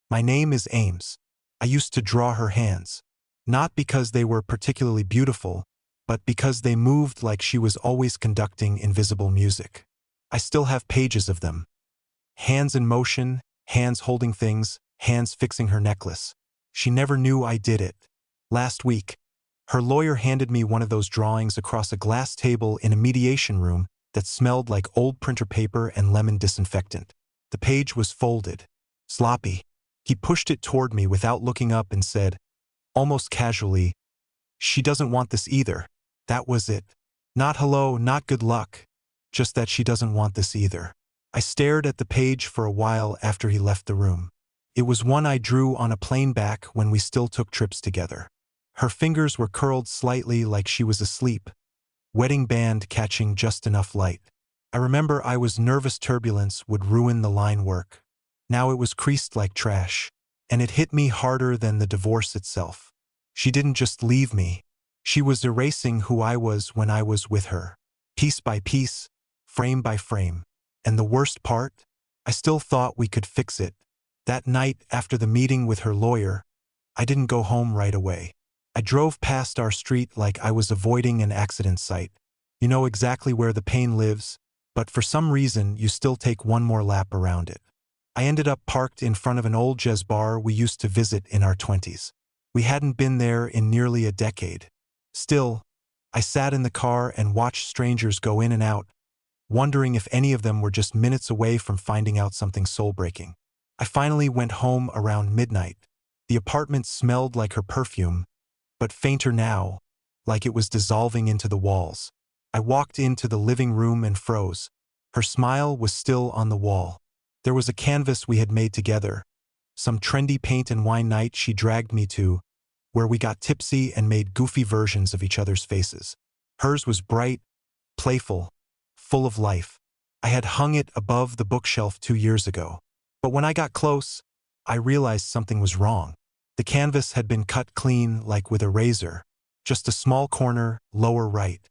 My name is Ames. I used to draw her hands. Not because they were particularly beautiful, but because they moved like she was always conducting invisible music. I still have pages of them. Hands in motion, hands holding things, hands fixing her necklace. She never knew I did it. Last week, her lawyer handed me one of those drawings across a glass table in a mediation room that smelled like old printer paper and lemon disinfectant. The page was folded. Sloppy. He pushed it toward me without looking up and said, almost casually, "She doesn't want this either." That was it. Not hello, not good luck. Just that she doesn't want this either. I stared at the page for a while after he left the room. It was one I drew on a plane back when we still took trips together. Her fingers were curled slightly like she was asleep, wedding band catching just enough light. I remember I was nervous turbulence would ruin the line work. Now it was creased like trash, and it hit me harder than the divorce itself. She didn't just leave me. She was erasing who I was when I was with her. Piece by piece, frame by frame. And the worst part? I still thought we could fix it. That night after the meeting with her lawyer, I didn't go home right away. I drove past our street like I was avoiding an accident site. You know exactly where the pain lives, but for some reason you still take one more lap around it. I ended up parked in front of an old jazz bar we used to visit in our 20s. We hadn't been there in nearly a decade. Still, I sat in the car and watched strangers go in and out, wondering if any of them were just minutes away from finding out something soul-breaking. I finally went home around midnight. The apartment smelled like her perfume, but fainter now, like it was dissolving into the walls. I walked into the living room and froze. Her smile was still on the wall. There was a canvas we had made together, some trendy paint and wine night she dragged me to, where we got tipsy and made goofy versions of each other's faces. Hers was bright, playful, full of life. I had hung it above the bookshelf 2 years ago. But when I got close, I realized something was wrong. The canvas had been cut clean like with a razor, just a small corner, lower right.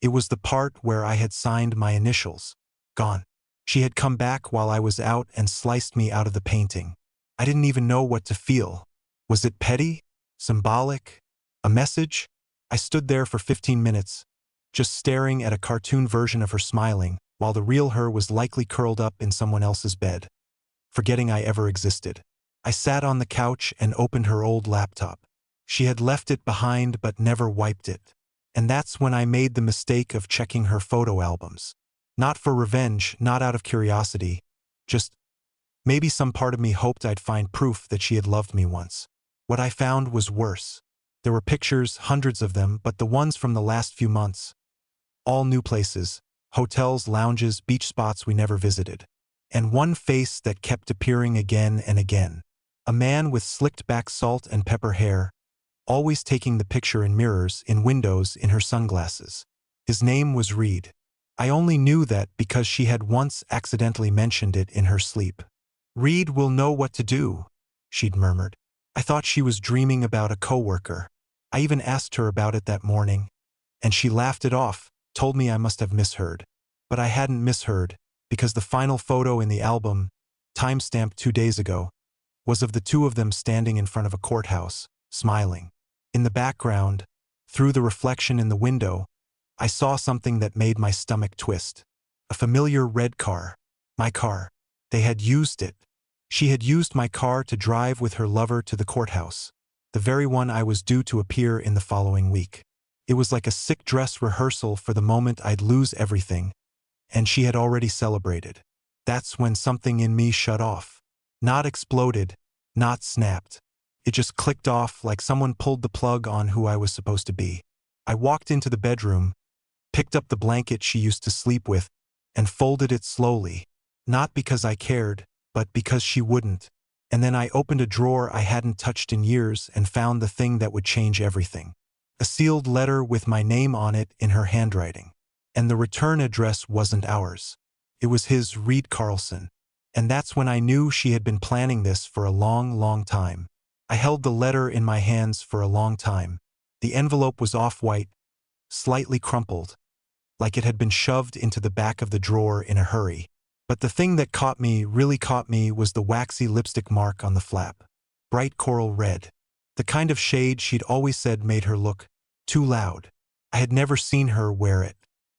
It was the part where I had signed my initials. Gone. She had come back while I was out and sliced me out of the painting. I didn't even know what to feel. Was it petty? Symbolic? A message? I stood there for 15 minutes, just staring at a cartoon version of her smiling, while the real her was likely curled up in someone else's bed, forgetting I ever existed. I sat on the couch and opened her old laptop. She had left it behind but never wiped it. And that's when I made the mistake of checking her photo albums. Not for revenge, not out of curiosity, just maybe some part of me hoped I'd find proof that she had loved me once. What I found was worse. There were pictures, hundreds of them, but the ones from the last few months. All new places, hotels, lounges, beach spots we never visited. And one face that kept appearing again and again. A man with slicked-back salt and pepper hair, always taking the picture in mirrors, in windows, in her sunglasses. His name was Reed. I only knew that because she had once accidentally mentioned it in her sleep. "Reed will know what to do," she'd murmured. I thought she was dreaming about a coworker. I even asked her about it that morning, and she laughed it off, told me I must have misheard. But I hadn't misheard, because the final photo in the album, time-stamped 2 days ago, was of the two of them standing in front of a courthouse, smiling. In the background, through the reflection in the window, I saw something that made my stomach twist. A familiar red car. My car. They had used it. She had used my car to drive with her lover to the courthouse, the very one I was due to appear in the following week. It was like a sick dress rehearsal for the moment I'd lose everything, and she had already celebrated. That's when something in me shut off. Not exploded, not snapped. It just clicked off like someone pulled the plug on who I was supposed to be. I walked into the bedroom, picked up the blanket she used to sleep with, and folded it slowly, not because I cared, but because she wouldn't. And then I opened a drawer I hadn't touched in years and found the thing that would change everything. A sealed letter with my name on it in her handwriting. And the return address wasn't ours. It was his, Reed Carlson. And that's when I knew she had been planning this for a long, long time. I held the letter in my hands for a long time. The envelope was off-white, slightly crumpled, like it had been shoved into the back of the drawer in a hurry. But the thing that really caught me, was the waxy lipstick mark on the flap. Bright coral red. The kind of shade she'd always said made her look too loud. I had never seen her wear it.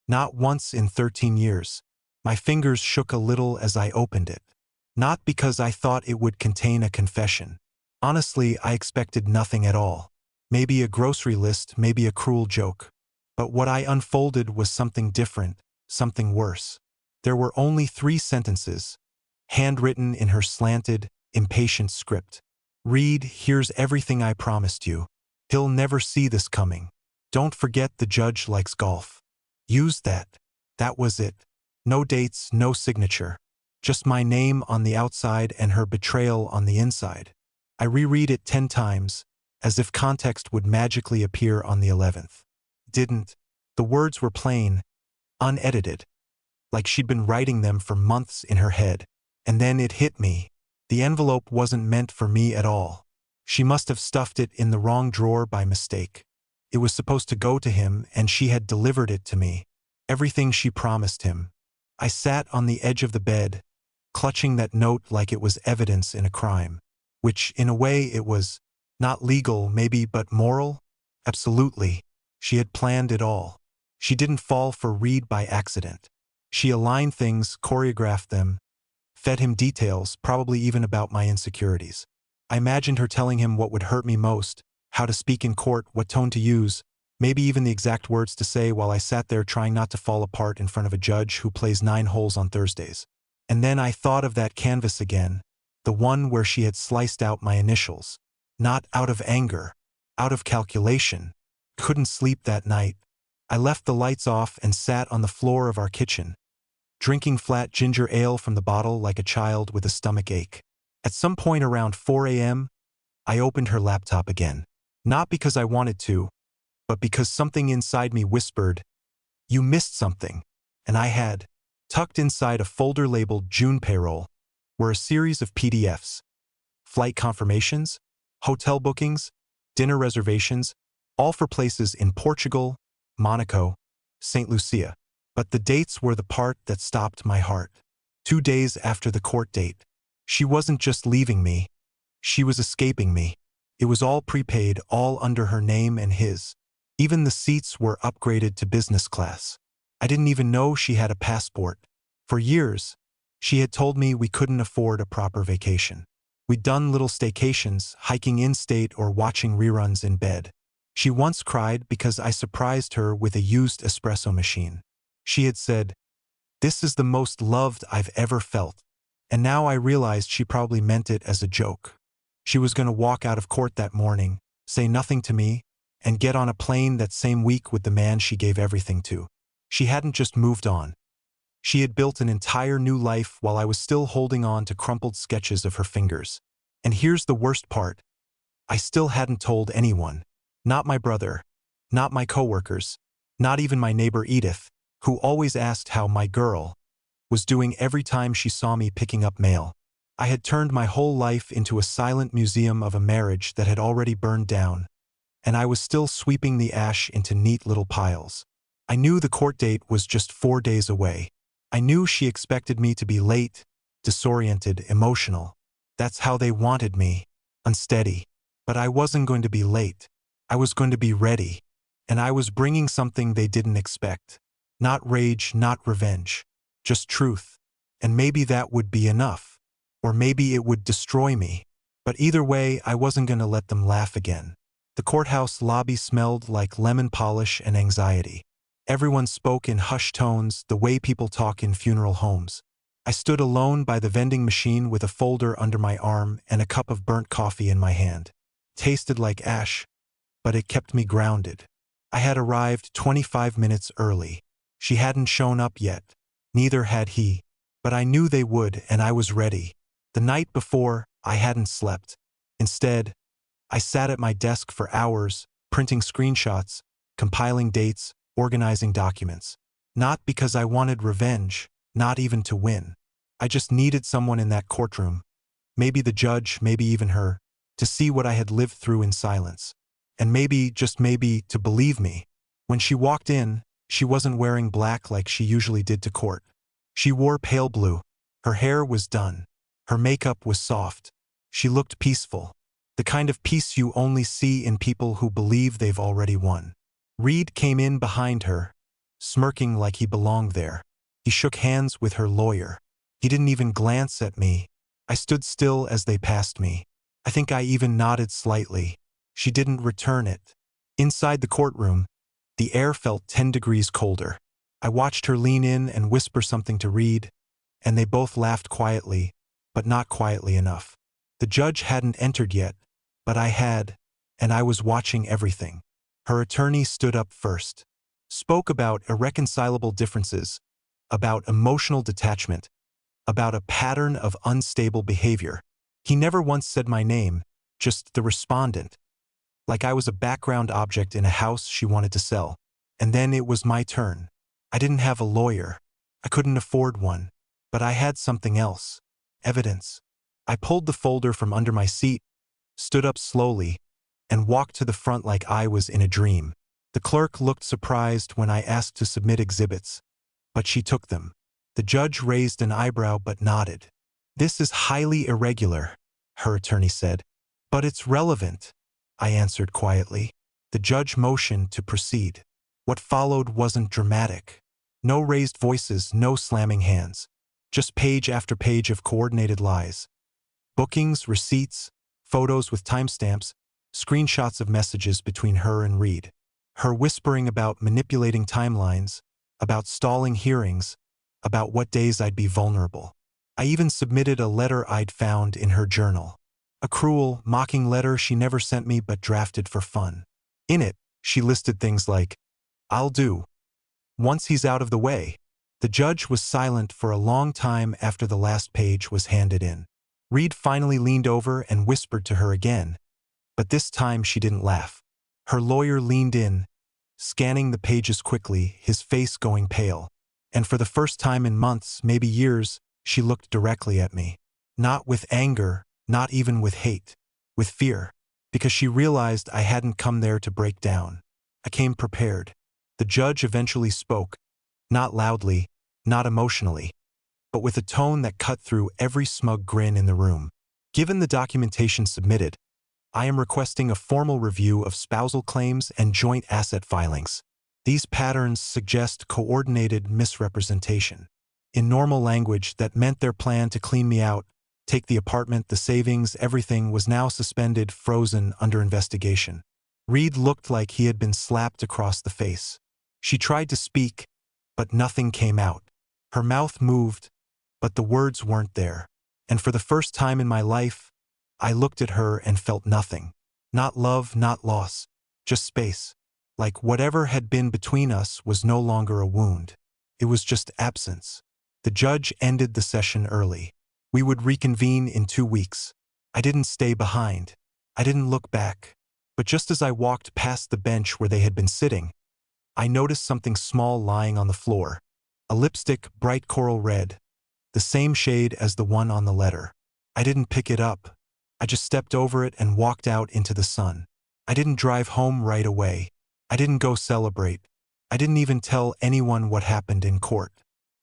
Not once in 13 years. My fingers shook a little as I opened it. Not because I thought it would contain a confession. Honestly, I expected nothing at all. Maybe a grocery list, maybe a cruel joke. But what I unfolded was something different, something worse. There were only 3 sentences, handwritten in her slanted, impatient script. Read, here's everything I promised you. He'll never see this coming. Don't forget the judge likes golf. Use that. That was it. No dates, no signature. Just my name on the outside and her betrayal on the inside. I reread it 10 times, as if context would magically appear on the 11th. Didn't. The words were plain, unedited, like she'd been writing them for months in her head. And then it hit me. The envelope wasn't meant for me at all. She must have stuffed it in the wrong drawer by mistake. It was supposed to go to him, and she had delivered it to me. Everything she promised him. I sat on the edge of the bed, clutching that note like it was evidence in a crime. Which, in a way, it was. Not legal, maybe, but moral? Absolutely. She had planned it all. She didn't fall for Reed by accident. She aligned things, choreographed them, fed him details, probably even about my insecurities. I imagined her telling him what would hurt me most, how to speak in court, what tone to use, maybe even the exact words to say, while I sat there trying not to fall apart in front of a judge who plays 9 holes on Thursdays. And then I thought of that canvas again, the one where she had sliced out my initials. Not out of anger, out of calculation. Couldn't sleep that night. I left the lights off and sat on the floor of our kitchen, drinking flat ginger ale from the bottle like a child with a stomach ache. At some point around 4 a.m., I opened her laptop again. Not because I wanted to, but because something inside me whispered, "You missed something." And I had. Tucked inside a folder labeled June Payroll were a series of PDFs. Flight confirmations, hotel bookings, dinner reservations, all for places in Portugal, Monaco, St. Lucia. But the dates were the part that stopped my heart. 2 days after the court date. She wasn't just leaving me. She was escaping me. It was all prepaid, all under her name and his. Even the seats were upgraded to business class. I didn't even know she had a passport. For years, she had told me we couldn't afford a proper vacation. We'd done little staycations, hiking in-state or watching reruns in bed. She once cried because I surprised her with a used espresso machine. She had said, "This is the most loved I've ever felt." And now I realized she probably meant it as a joke. She was going to walk out of court that morning, say nothing to me, and get on a plane that same week with the man she gave everything to. She hadn't just moved on. She had built an entire new life while I was still holding on to crumpled sketches of her fingers. And here's the worst part. I still hadn't told anyone. Not my brother. Not my coworkers. Not even my neighbor Edith, who always asked how my girl was doing every time she saw me picking up mail. I had turned my whole life into a silent museum of a marriage that had already burned down, and I was still sweeping the ash into neat little piles. I knew the court date was just 4 days away. I knew she expected me to be late, disoriented, emotional. That's how they wanted me, unsteady. But I wasn't going to be late. I was going to be ready. And I was bringing something they didn't expect. Not rage, not revenge. Just truth. And maybe that would be enough. Or maybe it would destroy me. But either way, I wasn't going to let them laugh again. The courthouse lobby smelled like lemon polish and anxiety. Everyone spoke in hushed tones, the way people talk in funeral homes. I stood alone by the vending machine with a folder under my arm and a cup of burnt coffee in my hand. Tasted like ash, but it kept me grounded. I had arrived 25 minutes early. She hadn't shown up yet. Neither had he. But I knew they would, and I was ready. The night before, I hadn't slept. Instead, I sat at my desk for hours, printing screenshots, compiling dates, organizing documents. Not because I wanted revenge, not even to win. I just needed someone in that courtroom, maybe the judge, maybe even her, to see what I had lived through in silence. And maybe, just maybe, to believe me. When she walked in, she wasn't wearing black like she usually did to court. She wore pale blue. Her hair was done. Her makeup was soft. She looked peaceful. The kind of peace you only see in people who believe they've already won. Reed came in behind her, smirking like he belonged there. He shook hands with her lawyer. He didn't even glance at me. I stood still as they passed me. I think I even nodded slightly. She didn't return it. Inside the courtroom, the air felt 10 degrees colder. I watched her lean in and whisper something to Reed, and they both laughed quietly, but not quietly enough. The judge hadn't entered yet, but I had, and I was watching everything. Her attorney stood up first, spoke about irreconcilable differences, about emotional detachment, about a pattern of unstable behavior. He never once said my name, just the respondent, like I was a background object in a house she wanted to sell. And then it was my turn. I didn't have a lawyer. I couldn't afford one. But I had something else. Evidence. I pulled the folder from under my seat, stood up slowly, and walked to the front like I was in a dream. The clerk looked surprised when I asked to submit exhibits, but she took them. The judge raised an eyebrow but nodded. "This is highly irregular," her attorney said. "But it's relevant," I answered quietly. The judge motioned to proceed. What followed wasn't dramatic. No raised voices, no slamming hands. Just page after page of coordinated lies. Bookings, receipts, photos with timestamps, screenshots of messages between her and Reed. Her whispering about manipulating timelines, about stalling hearings, about what days I'd be vulnerable. I even submitted a letter I'd found in her journal. A cruel, mocking letter she never sent me but drafted for fun. In it, she listed things like, "I'll do. Once he's out of the way." The judge was silent for a long time after the last page was handed in. Reed finally leaned over and whispered to her again, but this time she didn't laugh. Her lawyer leaned in, scanning the pages quickly, his face going pale. And for the first time in months, maybe years, she looked directly at me. Not with anger, not even with hate, with fear, because she realized I hadn't come there to break down. I came prepared. The judge eventually spoke, not loudly, not emotionally, but with a tone that cut through every smug grin in the room. "Given the documentation submitted, I am requesting a formal review of spousal claims and joint asset filings. These patterns suggest coordinated misrepresentation. In normal language, that meant their plan to clean me out, take the apartment, the savings, everything was now suspended, frozen, under investigation." Reed looked like he had been slapped across the face. She tried to speak, but nothing came out. Her mouth moved, but the words weren't there. And for the first time in my life, I looked at her and felt nothing. Not love, not loss, just space. Like whatever had been between us was no longer a wound. It was just absence. The judge ended the session early. We would reconvene in 2 weeks. I didn't stay behind. I didn't look back. But just as I walked past the bench where they had been sitting, I noticed something small lying on the floor. A lipstick, bright coral red, the same shade as the one on the letter. I didn't pick it up. I just stepped over it and walked out into the sun. I didn't drive home right away. I didn't go celebrate. I didn't even tell anyone what happened in court.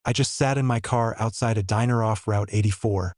I just sat in my car outside a diner off Route 84,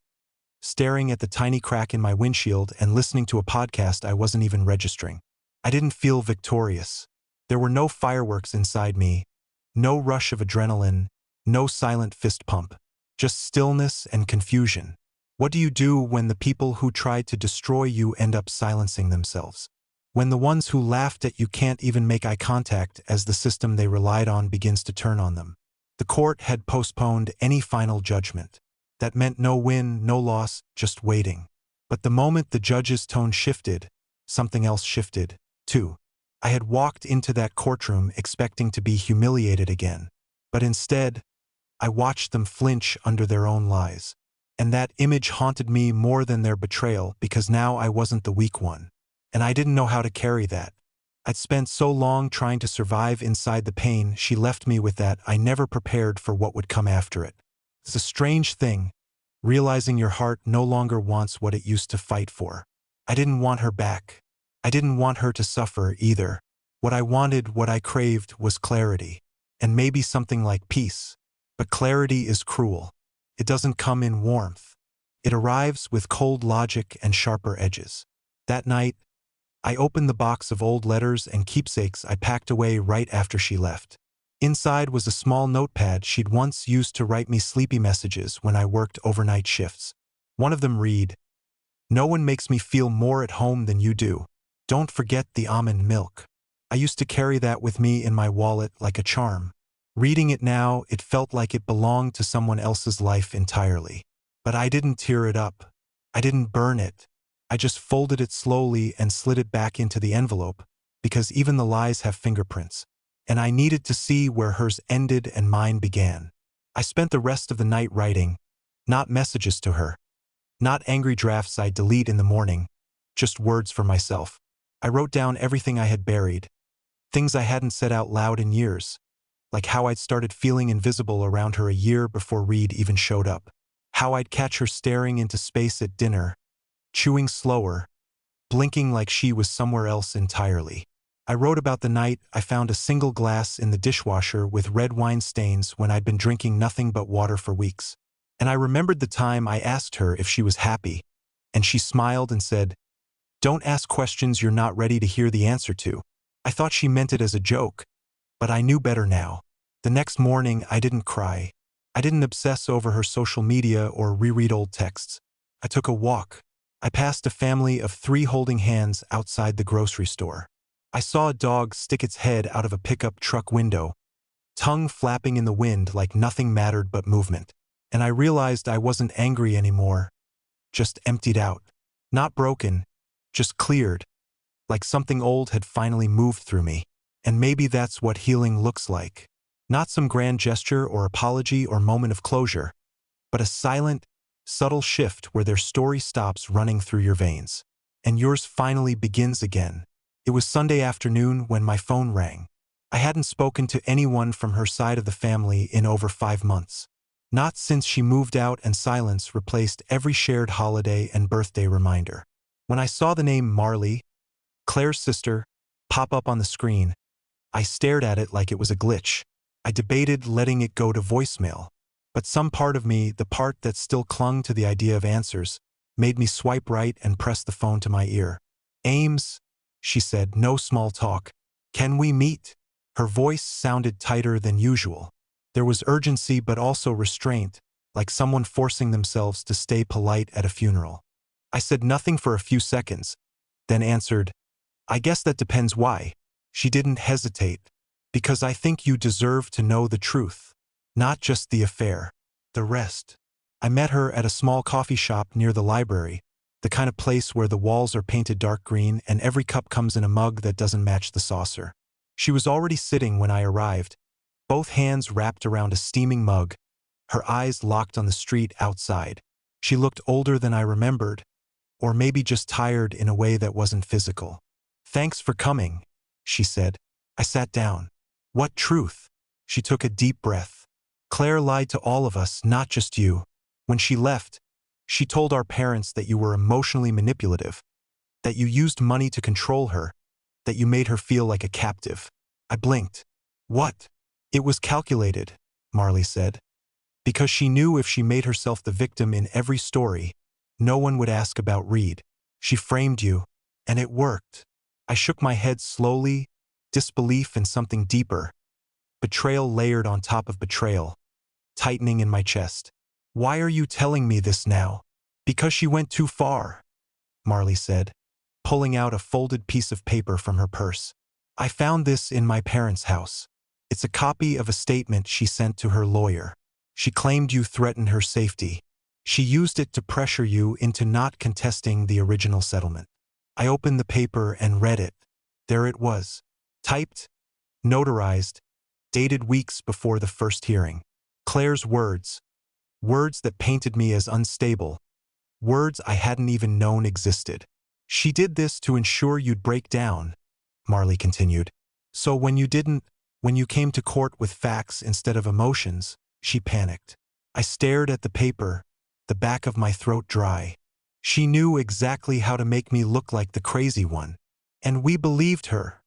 staring at the tiny crack in my windshield and listening to a podcast I wasn't even registering. I didn't feel victorious. There were no fireworks inside me, no rush of adrenaline, no silent fist pump, just stillness and confusion. What do you do when the people who tried to destroy you end up silencing themselves? When the ones who laughed at you can't even make eye contact as the system they relied on begins to turn on them? The court had postponed any final judgment. That meant no win, no loss, just waiting. But the moment the judge's tone shifted, something else shifted, too. I had walked into that courtroom expecting to be humiliated again. But instead, I watched them flinch under their own lies. And that image haunted me more than their betrayal because now I wasn't the weak one. And I didn't know how to carry that. I'd spent so long trying to survive inside the pain she left me with that I never prepared for what would come after it. It's a strange thing, realizing your heart no longer wants what it used to fight for. I didn't want her back. I didn't want her to suffer either. What I wanted, what I craved, was clarity. And maybe something like peace. But clarity is cruel. It doesn't come in warmth. It arrives with cold logic and sharper edges. That night, I opened the box of old letters and keepsakes I packed away right after she left. Inside was a small notepad she'd once used to write me sleepy messages when I worked overnight shifts. One of them read, "No one makes me feel more at home than you do. Don't forget the almond milk." I used to carry that with me in my wallet like a charm. Reading it now, it felt like it belonged to someone else's life entirely. But I didn't tear it up. I didn't burn it. I just folded it slowly and slid it back into the envelope, because even the lies have fingerprints. And I needed to see where hers ended and mine began. I spent the rest of the night writing, not messages to her, not angry drafts I'd delete in the morning, just words for myself. I wrote down everything I had buried, things I hadn't said out loud in years, like how I'd started feeling invisible around her a year before Reed even showed up, how I'd catch her staring into space at dinner, chewing slower, blinking like she was somewhere else entirely. I wrote about the night I found a single glass in the dishwasher with red wine stains when I'd been drinking nothing but water for weeks. And I remembered the time I asked her if she was happy, and she smiled and said, "Don't ask questions you're not ready to hear the answer to." I thought she meant it as a joke, but I knew better now. The next morning, I didn't cry. I didn't obsess over her social media or reread old texts. I took a walk. I passed a family of 3 holding hands outside the grocery store. I saw a dog stick its head out of a pickup truck window, tongue flapping in the wind like nothing mattered but movement. And I realized I wasn't angry anymore, just emptied out. Not broken, just cleared, like something old had finally moved through me. And maybe that's what healing looks like. Not some grand gesture or apology or moment of closure, but a silent, subtle shift where their story stops running through your veins. And yours finally begins again. It was Sunday afternoon when my phone rang. I hadn't spoken to anyone from her side of the family in over 5 months. Not since she moved out and silence replaced every shared holiday and birthday reminder. When I saw the name Marley, Claire's sister, pop up on the screen, I stared at it like it was a glitch. I debated letting it go to voicemail, but some part of me, the part that still clung to the idea of answers, made me swipe right and press the phone to my ear. "Ames," she said, "no small talk. Can we meet?" Her voice sounded tighter than usual. There was urgency but also restraint, like someone forcing themselves to stay polite at a funeral. I said nothing for a few seconds, then answered, "I guess that depends why." She didn't hesitate. "Because I think you deserve to know the truth. Not just the affair. The rest." I met her at a small coffee shop near the library, the kind of place where the walls are painted dark green and every cup comes in a mug that doesn't match the saucer. She was already sitting when I arrived, both hands wrapped around a steaming mug, her eyes locked on the street outside. She looked older than I remembered, or maybe just tired in a way that wasn't physical. "Thanks for coming," she said. I sat down. "What truth?" She took a deep breath. "Claire lied to all of us, not just you. When she left, she told our parents that you were emotionally manipulative, that you used money to control her, that you made her feel like a captive." I blinked. "What?" "It was calculated," Marley said, "because she knew if she made herself the victim in every story, no one would ask about Reed. She framed you, and it worked." I shook my head slowly, disbelief and something deeper. Betrayal layered on top of betrayal, tightening in my chest. "Why are you telling me this now?" "Because she went too far," Marley said, pulling out a folded piece of paper from her purse. "I found this in my parents' house. It's a copy of a statement she sent to her lawyer. She claimed you threatened her safety. She used it to pressure you into not contesting the original settlement." I opened the paper and read it. There it was, typed, notarized, dated weeks before the first hearing. Claire's words. Words that painted me as unstable. Words I hadn't even known existed. "She did this to ensure you'd break down," Marley continued. "So when you didn't, when you came to court with facts instead of emotions, she panicked." I stared at the paper, the back of my throat dry. She knew exactly how to make me look like the crazy one. "And we believed her,"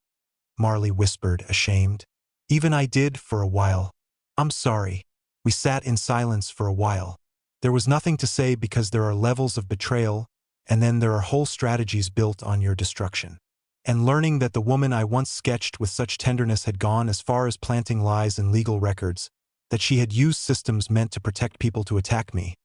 Marley whispered, ashamed. "Even I did for a while. I'm sorry." We sat in silence for a while. There was nothing to say because there are levels of betrayal, and then there are whole strategies built on your destruction. And learning that the woman I once sketched with such tenderness had gone as far as planting lies in legal records, that she had used systems meant to protect people to attack me,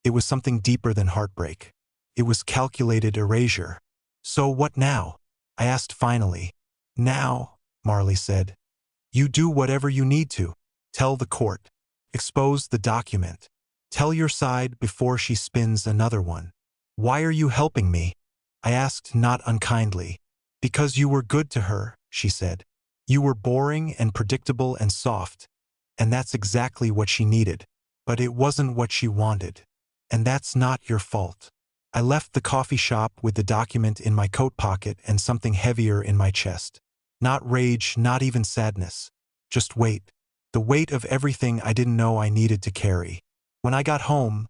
it was something deeper than heartbreak. It was calculated erasure. So what now? I asked finally. Now, Marley said. You do whatever you need to. Tell the court. Expose the document. Tell your side before she spins another one. Why are you helping me? I asked, not unkindly. Because you were good to her, she said. You were boring and predictable and soft, and that's exactly what she needed. But it wasn't what she wanted. And that's not your fault. I left the coffee shop with the document in my coat pocket and something heavier in my chest. Not rage, not even sadness. Just weight. The weight of everything I didn't know I needed to carry. When I got home,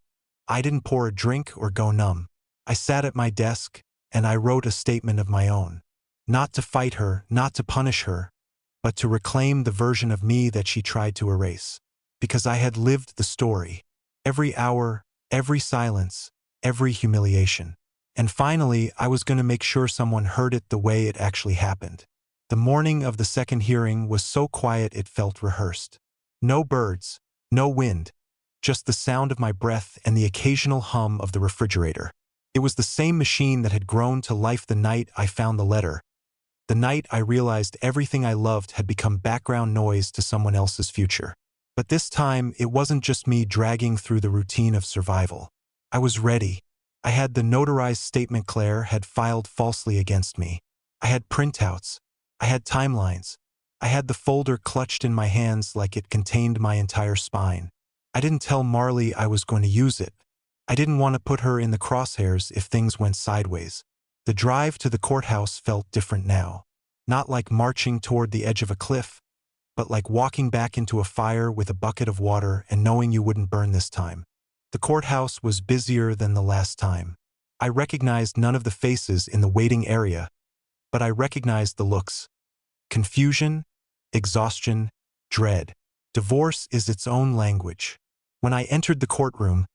I didn't pour a drink or go numb. I sat at my desk, and I wrote a statement of my own. Not to fight her, not to punish her, but to reclaim the version of me that she tried to erase. Because I had lived the story. Every hour, every silence, every humiliation. And finally, I was going to make sure someone heard it the way it actually happened. The morning of the second hearing was so quiet it felt rehearsed. No birds, no wind, just the sound of my breath and the occasional hum of the refrigerator. It was the same machine that had grown to life the night I found the letter, the night I realized everything I loved had become background noise to someone else's future. But this time, it wasn't just me dragging through the routine of survival. I was ready. I had the notarized statement Claire had filed falsely against me. I had printouts. I had timelines. I had the folder clutched in my hands like it contained my entire spine. I didn't tell Marley I was going to use it. I didn't want to put her in the crosshairs if things went sideways. The drive to the courthouse felt different now. Not like marching toward the edge of a cliff, but like walking back into a fire with a bucket of water and knowing you wouldn't burn this time. The courthouse was busier than the last time. I recognized none of the faces in the waiting area, but I recognized the looks. Confusion, exhaustion, dread. Divorce is its own language. When I entered the courtroom,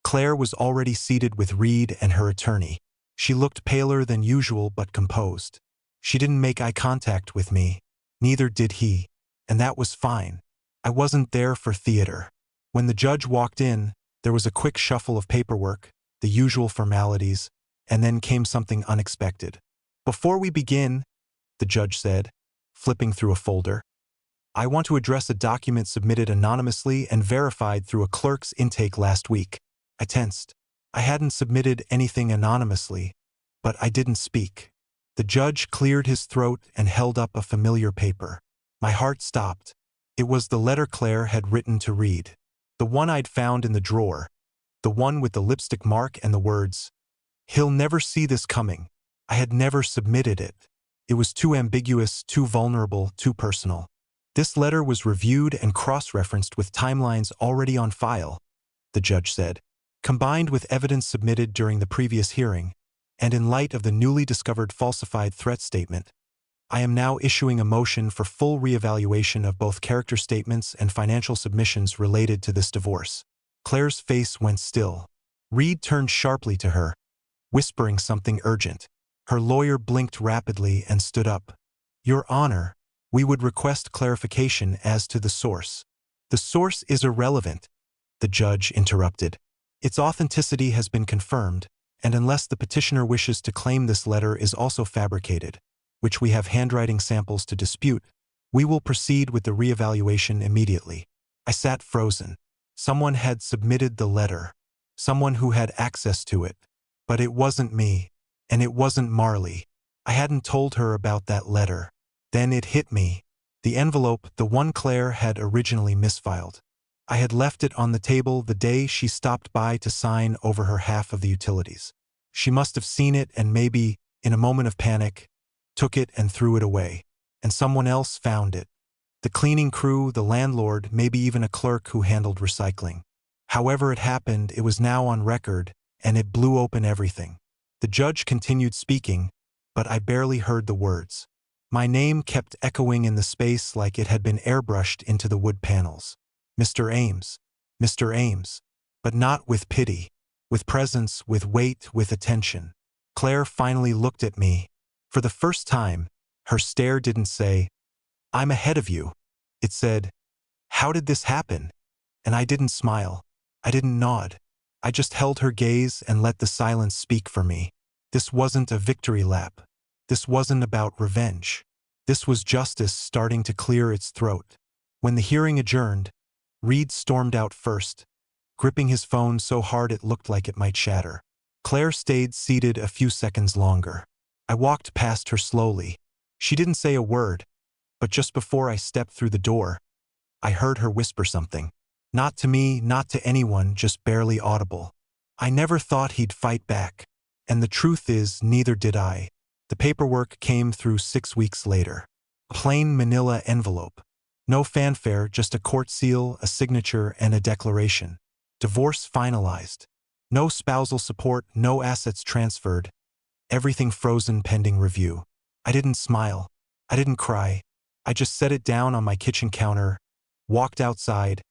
Claire was already seated with Reed and her attorney. She looked paler than usual but composed. She didn't make eye contact with me. Neither did he. And that was fine. I wasn't there for theater. When the judge walked in, there was a quick shuffle of paperwork, the usual formalities, and then came something unexpected. Before we begin, the judge said, flipping through a folder, I want to address a document submitted anonymously and verified through a clerk's intake last week. I tensed. I hadn't submitted anything anonymously, but I didn't speak. The judge cleared his throat and held up a familiar paper. My heart stopped. It was the letter Claire had written to Reed. The one I'd found in the drawer. The one with the lipstick mark and the words, "He'll never see this coming." I had never submitted it. It was too ambiguous, too vulnerable, too personal. This letter was reviewed and cross-referenced with timelines already on file, the judge said, combined with evidence submitted during the previous hearing, and in light of the newly discovered falsified threat statement, I am now issuing a motion for full reevaluation of both character statements and financial submissions related to this divorce. Claire's face went still. Reed turned sharply to her, whispering something urgent. Her lawyer blinked rapidly and stood up. Your Honor, we would request clarification as to the source. The source is irrelevant, the judge interrupted. Its authenticity has been confirmed, and unless the petitioner wishes to claim this letter is also fabricated, which we have handwriting samples to dispute, we will proceed with the reevaluation immediately. I sat frozen. Someone had submitted the letter. Someone who had access to it. But it wasn't me. And it wasn't Marley. I hadn't told her about that letter. Then it hit me. The envelope, the one Claire had originally misfiled. I had left it on the table the day she stopped by to sign over her half of the utilities. She must have seen it and maybe, in a moment of panic, took it and threw it away. And someone else found it. The cleaning crew, the landlord, maybe even a clerk who handled recycling. However it happened, it was now on record, and it blew open everything. The judge continued speaking, but I barely heard the words. My name kept echoing in the space like it had been airbrushed into the wood panels. Mr. Ames. Mr. Ames. but not with pity. With presence, with weight, with attention. Claire finally looked at me. For the first time, her stare didn't say, "I'm ahead of you." It said, "How did this happen?" And I didn't smile. I didn't nod. I just held her gaze and let the silence speak for me. This wasn't a victory lap. This wasn't about revenge. This was justice starting to clear its throat. When the hearing adjourned, Reed stormed out first, gripping his phone so hard it looked like it might shatter. Claire stayed seated a few seconds longer. I walked past her slowly. She didn't say a word, but just before I stepped through the door, I heard her whisper something. Not to me, not to anyone, just barely audible. I never thought he'd fight back. And the truth is, neither did I. The paperwork came through 6 weeks later. A plain manila envelope. No fanfare, just a court seal, a signature, and a declaration. Divorce finalized. No spousal support, no assets transferred. Everything frozen pending review. I didn't smile. I didn't cry. I just set it down on my kitchen counter, walked outside,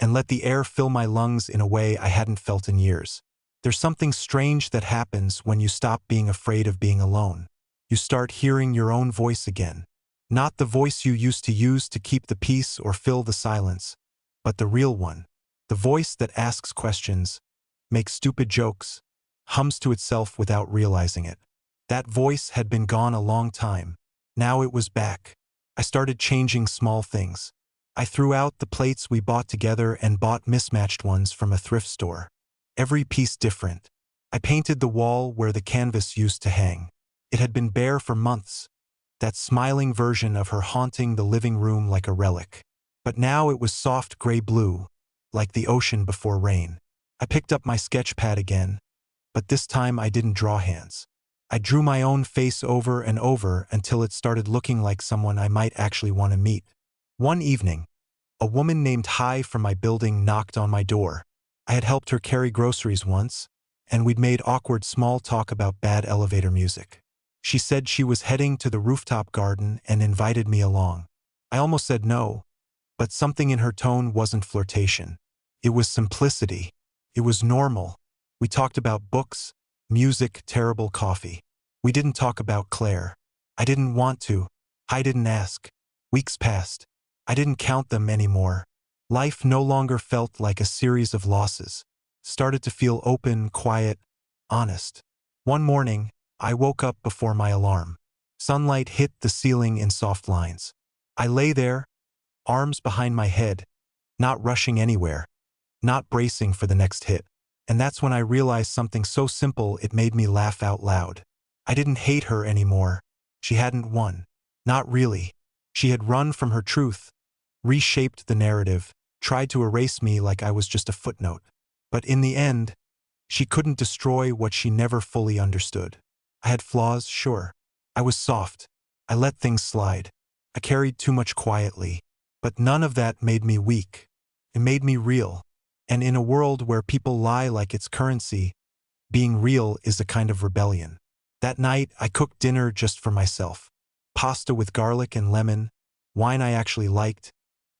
and let the air fill my lungs in a way I hadn't felt in years. There's something strange that happens when you stop being afraid of being alone. You start hearing your own voice again. Not the voice you used to use to keep the peace or fill the silence, but the real one. The voice that asks questions, makes stupid jokes, hums to itself without realizing it. That voice had been gone a long time. Now it was back. I started changing small things. I threw out the plates we bought together and bought mismatched ones from a thrift store. Every piece different. I painted the wall where the canvas used to hang. It had been bare for months. That smiling version of her haunting the living room like a relic. But now it was soft gray blue, like the ocean before rain. I picked up my sketch pad again, but this time I didn't draw hands. I drew my own face over and over until it started looking like someone I might actually want to meet. One evening, a woman named Hai from my building knocked on my door. I had helped her carry groceries once, and we'd made awkward small talk about bad elevator music. She said she was heading to the rooftop garden and invited me along. I almost said no, but something in her tone wasn't flirtation. It was simplicity. It was normal. We talked about books, music, terrible coffee. We didn't talk about Claire. I didn't want to. I didn't ask. Weeks passed. I didn't count them anymore. Life no longer felt like a series of losses. Started to feel open, quiet, honest. One morning, I woke up before my alarm. Sunlight hit the ceiling in soft lines. I lay there, arms behind my head, not rushing anywhere, not bracing for the next hit. And that's when I realized something so simple it made me laugh out loud. I didn't hate her anymore. She hadn't won. Not really. She had run from her truth, reshaped the narrative, tried to erase me like I was just a footnote. But in the end, she couldn't destroy what she never fully understood. I had flaws, sure. I was soft. I let things slide. I carried too much quietly. But none of that made me weak. It made me real. And in a world where people lie like it's currency, being real is a kind of rebellion. That night, I cooked dinner just for myself. Pasta with garlic and lemon, wine I actually liked,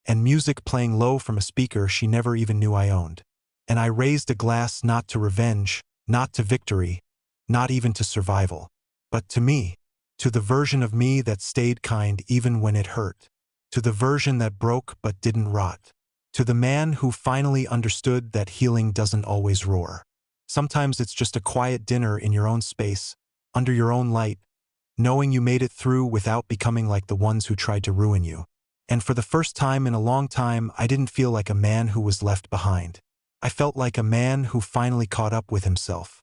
and music playing low from a speaker she never even knew I owned. And I raised a glass not to revenge, not to victory, not even to survival, but to me, to the version of me that stayed kind even when it hurt, to the version that broke but didn't rot, to the man who finally understood that healing doesn't always roar. Sometimes it's just a quiet dinner in your own space, under your own light, knowing you made it through without becoming like the ones who tried to ruin you. And for the first time in a long time, I didn't feel like a man who was left behind. I felt like a man who finally caught up with himself.